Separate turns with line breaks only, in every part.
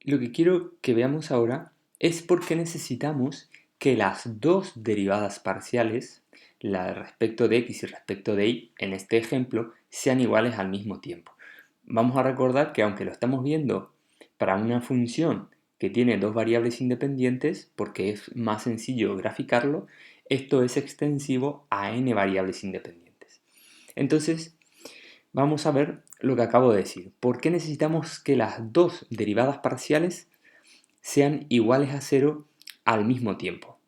Lo que quiero que veamos ahora es por qué necesitamos que las dos derivadas parciales, la respecto de x y respecto de y, en este ejemplo, sean iguales al mismo tiempo. Vamos a recordar que aunque lo estamos viendo para una función que tiene dos variables independientes, porque es más sencillo graficarlo, esto es extensivo a n variables independientes. Entonces, vamos a ver lo que acabo de decir. ¿Por qué necesitamos que las dos derivadas parciales sean iguales a 0 al mismo tiempo?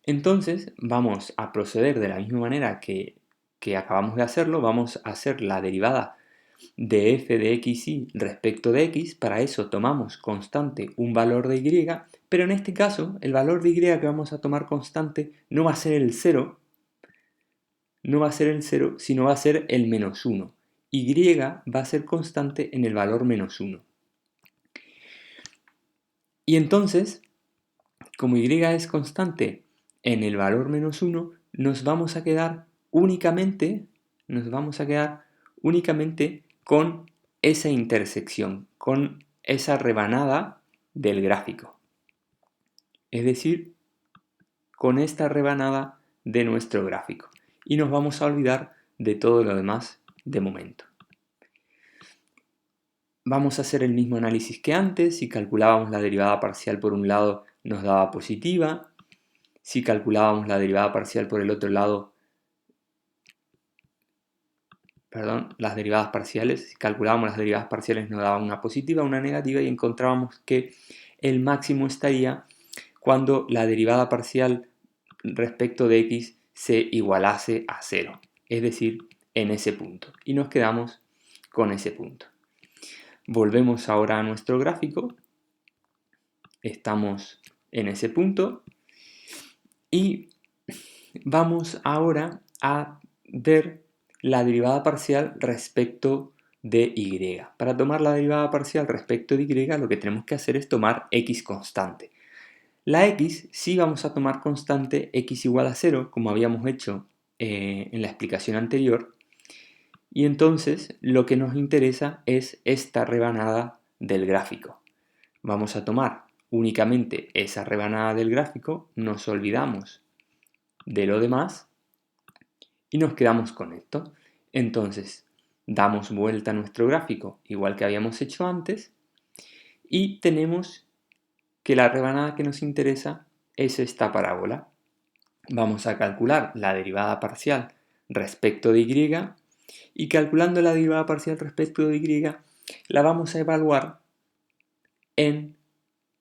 Entonces vamos a proceder de la misma manera que acabamos de hacerlo. Vamos a hacer la derivada de f de xy respecto de x. Para eso tomamos constante un valor de y, pero en este caso el valor de y que vamos a tomar constante no va a ser el 0, sino va a ser el menos 1. Y va a ser constante en el valor menos 1. Y entonces, como y es constante en el valor menos 1, nos vamos a quedar únicamente con esa intersección, con esa rebanada del gráfico. Es decir, con esta rebanada de nuestro gráfico. Y nos vamos a olvidar de todo lo demás de momento. Vamos a hacer el mismo análisis que antes. Si calculábamos la derivada parcial por un lado, nos daba positiva. Si calculábamos la derivada parcial por el otro lado, las derivadas parciales, si calculábamos las derivadas parciales nos daban una positiva, una negativa, y encontrábamos que el máximo estaría cuando la derivada parcial respecto de x se igualase a 0, es decir, en ese punto. Y nos quedamos con ese punto. Volvemos ahora a nuestro gráfico. Estamos en ese punto. Y vamos ahora a ver la derivada parcial respecto de y. Para tomar la derivada parcial respecto de y, lo que tenemos que hacer es tomar x constante. La x sí vamos a tomar constante x igual a 0, como habíamos hecho en la explicación anterior. Y entonces lo que nos interesa es esta rebanada del gráfico. Vamos a tomar únicamente esa rebanada del gráfico, nos olvidamos de lo demás y nos quedamos con esto. Entonces damos vuelta a nuestro gráfico igual que habíamos hecho antes y tenemos que la rebanada que nos interesa es esta parábola. Vamos a calcular la derivada parcial respecto de y, y calculando la derivada parcial respecto de y la vamos a evaluar en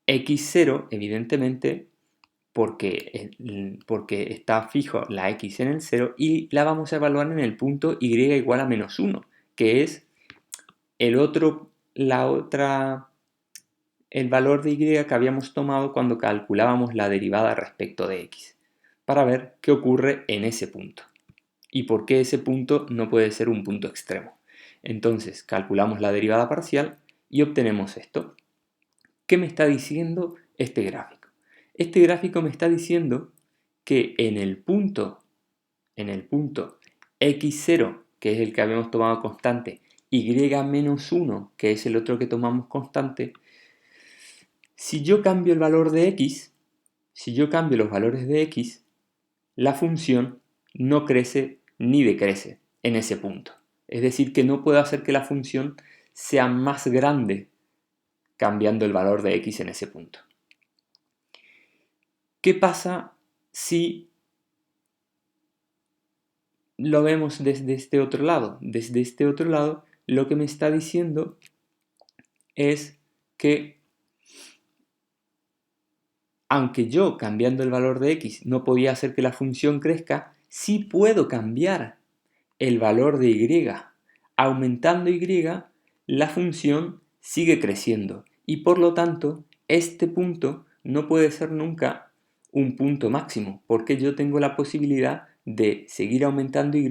x0, evidentemente, porque está fijo la x en el 0, y la vamos a evaluar en el punto y igual a menos 1, que es el valor de y que habíamos tomado cuando calculábamos la derivada respecto de x, para ver qué ocurre en ese punto y por qué ese punto no puede ser un punto extremo. Entonces calculamos la derivada parcial y obtenemos esto. ¿Qué me está diciendo este gráfico? Este gráfico me está diciendo que en el punto x0, que es el que habíamos tomado constante, y menos 1, que es el otro que tomamos constante, si yo cambio el valor de x, si yo cambio los valores de x, la función no crece ni decrece en ese punto. Es decir, que no puedo hacer que la función sea más grande cambiando el valor de x en ese punto. ¿Qué pasa si lo vemos desde este otro lado? Desde este otro lado, lo que me está diciendo es que aunque yo cambiando el valor de x no podía hacer que la función crezca, sí puedo cambiar el valor de y. Aumentando y, la función sigue creciendo y por lo tanto este punto no puede ser nunca un punto máximo, porque yo tengo la posibilidad de seguir aumentando y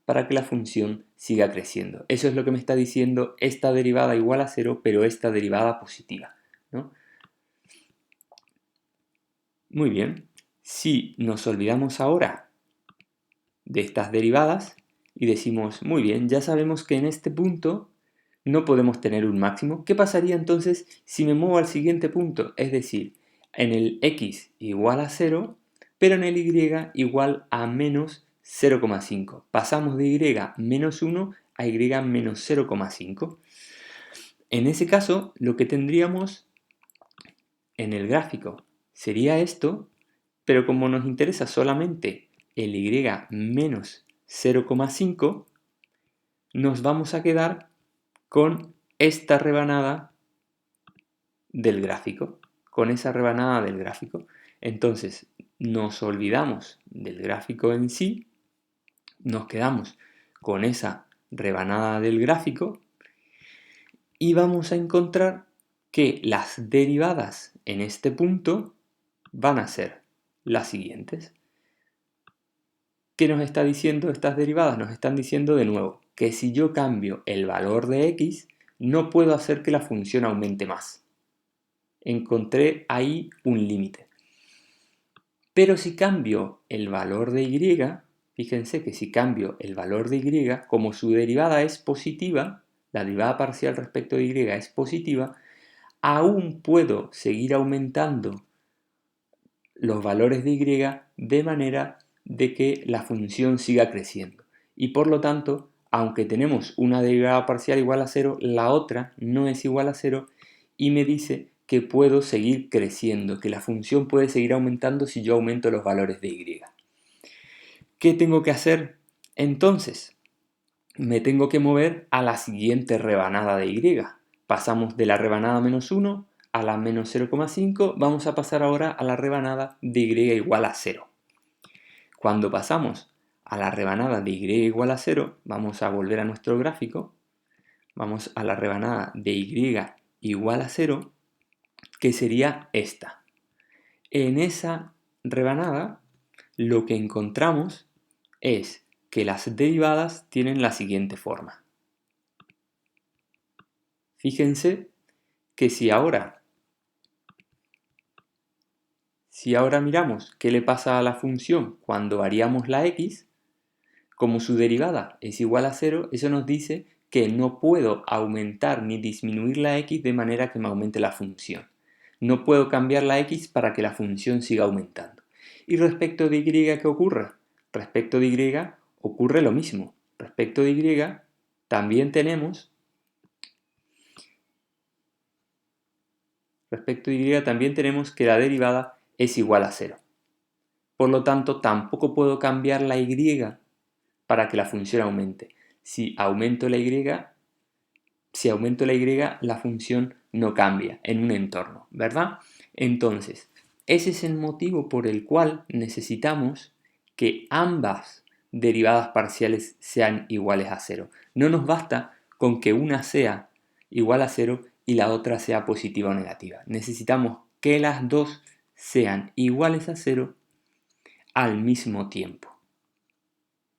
para que la función siga creciendo. Eso es lo que me está diciendo esta derivada igual a 0, pero esta derivada positiva, ¿no? Muy bien, si nos olvidamos ahora de estas derivadas y decimos, muy bien, ya sabemos que en este punto no podemos tener un máximo. ¿Qué pasaría entonces si me muevo al siguiente punto? Es decir, en el x igual a 0, pero en el y igual a menos 0,5. Pasamos de y menos 1 a y menos 0,5. En ese caso, lo que tendríamos en el gráfico sería esto, pero como nos interesa solamente el y menos 0,5, nos vamos a quedar con esta rebanada del gráfico, con esa rebanada del gráfico. Entonces, nos olvidamos del gráfico en sí, nos quedamos con esa rebanada del gráfico y vamos a encontrar que las derivadas en este punto van a ser las siguientes. ¿Qué nos está diciendo estas derivadas? Nos están diciendo de nuevo que si yo cambio el valor de x, no puedo hacer que la función aumente más. Encontré ahí un límite. Pero si cambio el valor de y, fíjense que si cambio el valor de y, como su derivada es positiva, la derivada parcial respecto de y es positiva, aún puedo seguir aumentando los valores de y de manera de que la función siga creciendo. Y por lo tanto, aunque tenemos una derivada parcial igual a 0, la otra no es igual a 0 y me dice que puedo seguir creciendo, que la función puede seguir aumentando si yo aumento los valores de y. ¿Qué tengo que hacer entonces? Me tengo que mover a la siguiente rebanada de y. Pasamos de la rebanada menos 1 a la menos 0,5, vamos a pasar ahora a la rebanada de y igual a 0. Cuando pasamos a la rebanada de y igual a 0, vamos a volver a nuestro gráfico, vamos a la rebanada de y igual a 0, que sería esta. En esa rebanada lo que encontramos es que las derivadas tienen la siguiente forma. Fíjense que si ahora miramos qué le pasa a la función cuando variamos la x, como su derivada es igual a 0, eso nos dice que no puedo aumentar ni disminuir la x de manera que me aumente la función. No puedo cambiar la x para que la función siga aumentando. ¿Y respecto de y qué ocurre? Respecto de y ocurre lo mismo. Respecto de y también tenemos que la derivada es igual a 0. Por lo tanto, tampoco puedo cambiar la y para que la función aumente. Si aumento la y, la función no cambia en un entorno, ¿verdad? Entonces, ese es el motivo por el cual necesitamos que ambas derivadas parciales sean iguales a 0. No nos basta con que una sea igual a 0 y la otra sea positiva o negativa. Necesitamos que las dos sean iguales a 0 al mismo tiempo.